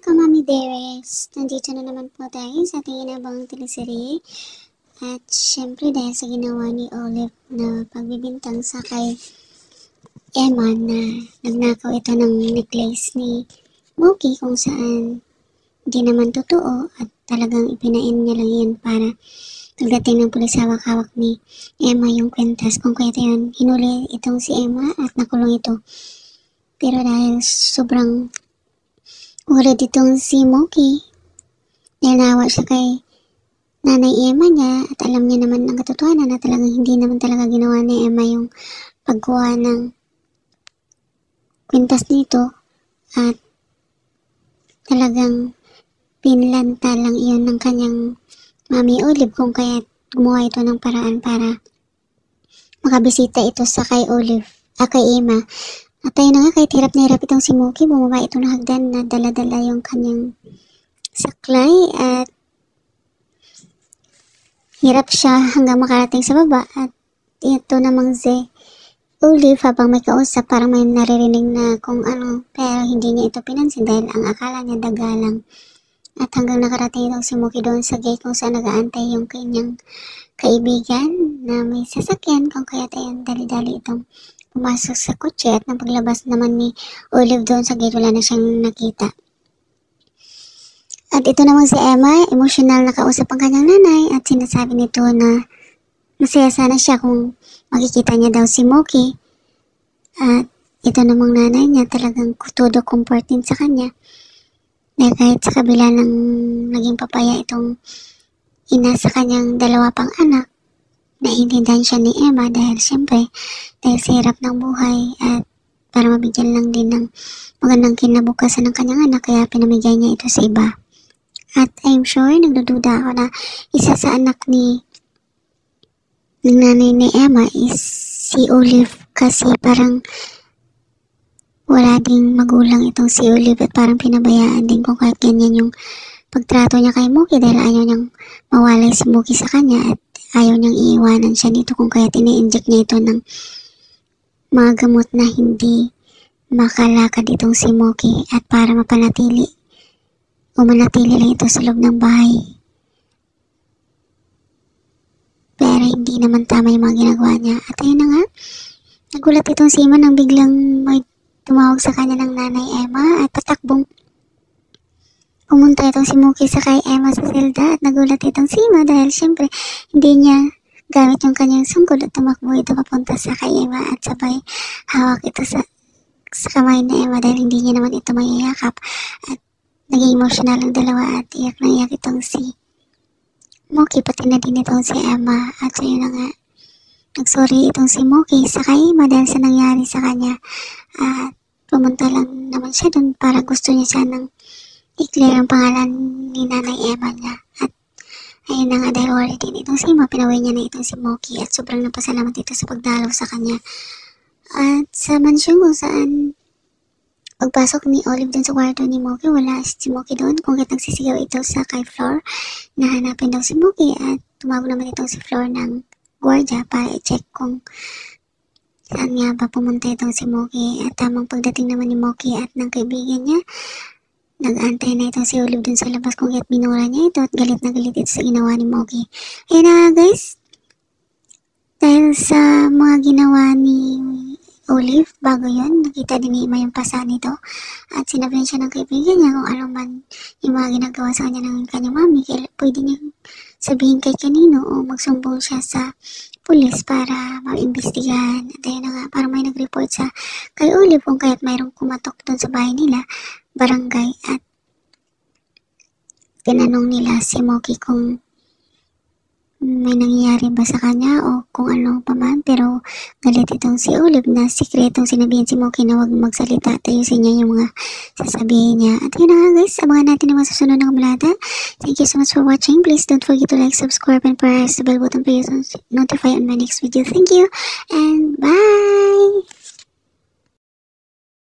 Kamami Dearest! Nandito na naman po tayo sa ating inabang teleserye. At syempre dahil sa ginawa ni Olive na pagbibintang sa kay Emma na nagnakaw ito ng necklace ni Moki kung saan di naman totoo at talagang ipinain niya lang yan para pagdating ng pulis hawak-hawak ni Emma yung kwentas. Kung kaya yun, hinuli itong si Emma at nakulong ito. Pero dahil sobrang ulit itong si Moki, dahil nawa siya kay Nanay Emma niya at alam niya naman ang katotohanan na talagang hindi naman talaga ginawa ni Emma yung pagkuha ng kwintas nito at talagang pinlanta lang iyon ng kanyang Mami Olive kung kaya gumawa ito ng paraan para makabisita ito sa kay Olive, kay Emma. At ayun na nga, kahit hirap na hirap itong si Moki, bumaba ito ng hagdan na dala-dala yung kanyang saklay at hirap siya hanggang makarating sa baba. At ito namang si Olive habang may kausap, parang may naririnig na kung ano, pero hindi niya ito pinansin dahil ang akala niya daga lang. At hanggang nakarating itong si Moki doon sa gate kung saan nag-aantay yung kanyang kaibigan na may sasakyan, kung kaya tayo dali-dali itong pumasok sa kotse at nang paglabas naman ni Olive doon sa gate, wala na siyang nakita. At ito naman si Emma, emotional na kausap ang kanyang nanay at sinasabi nito na masaya sana siya kung makikita niya daw si Moki. At ito namang nanay niya talagang todo comforting sa kanya. Dahil kahit sa kabila ng naging papaya itong ina sa kanyang dalawa pang anak, naiintindihan siya ni Emma dahil siyempre dahil sa hirap ng buhay at para mabigyan lang din ng magandang kinabukasan ng kanyang anak, kaya pinamigay niya ito sa iba. At I'm sure nagdududa ako na isa sa anak ng nanay ni Emma is si Olive, kasi parang wala ding magulang itong si Olive at parang pinabayaan din kung kahit ganyan yung pagtrato niya kay Moki dahil ayaw niyang mawalay si Moki sa kanya at ayaw niyang iiwanan siya nito kung kaya tini-inject niya ito ng mga gamot na hindi makalakad itong si Moki at para manatili lang ito sa loob ng bahay. Pero hindi naman tama yung mga ginagawa niya. At ayun na nga, nagulat itong si Emma nang biglang may tumawag sa kanya ng nanay Emma at patakbong pumunta itong si Moki sa kay Emma sa selda at nagulat itong si Emma dahil syempre hindi niya gamit yung kanyang sungkod at tumakbo ito papunta sa kay Emma at sabay hawak ito sa kamay ni Emma dahil hindi niya naman ito mayayakap at naging emotional ang dalawa at iyak na iyak itong si Moki, pati na din itong si Emma. At so yun na nga, nagsorry itong si Moki sa kay Emma dahil sa nangyari sa kanya at pumunta lang naman siya dun para gusto niya sanang i-clear ang pangalan ni Nanay Emma niya. At ayun na nga, dahil worried din itong si Emma, pinaway niya na itong si Moki at sobrang napasalamat ito sa pagdalaw sa kanya. At sa mansyon kung saan pagpasok ni Olive dun sa kwarto ni Moki, wala si Moki doon kung kahit nagsisigaw ito sa kay Flor na hanapin daw si Moki at tumawag naman itong si Flor ng gwardiya para i-check kung saan nga ba pumunta itong si Moki. At tamang pagdating naman ni Moki at ng kaibigan niya, nag-antay na itong si Olive dun sa labas kung kahit minura niya ito at galit na galit ito sa ginawa ni Moki. Ayun na guys, dahil sa mga ginawa ni Olive, bago yun, nakita din ni Emma yung pasa nito at sinabihan siya ng kaibigan niya kung ano man yung mga ginagawa sa kanya ng kanyang mami, kaya pwede niya sabihin kay kanino o magsumbong siya sa pulis para maimbestigahan. At ayun na nga, parang may nag-report sa kay Olive kung kaya't mayroong kumatok doon sa bahay nila, barangay, at tinanong nila si Moki kung may nangyayari ba sa kanya o kung ano pa man, pero galit itong si Olive na sikretong sinabihan si Moki na huwag magsalita at ayusin niya yung mga sasabihin niya. At yun na nga guys, abangan natin ang mga susunod na kabalata. Thank you so much for watching. Please don't forget to like, subscribe, and press the bell button for you to notify on my next video. Thank you and bye!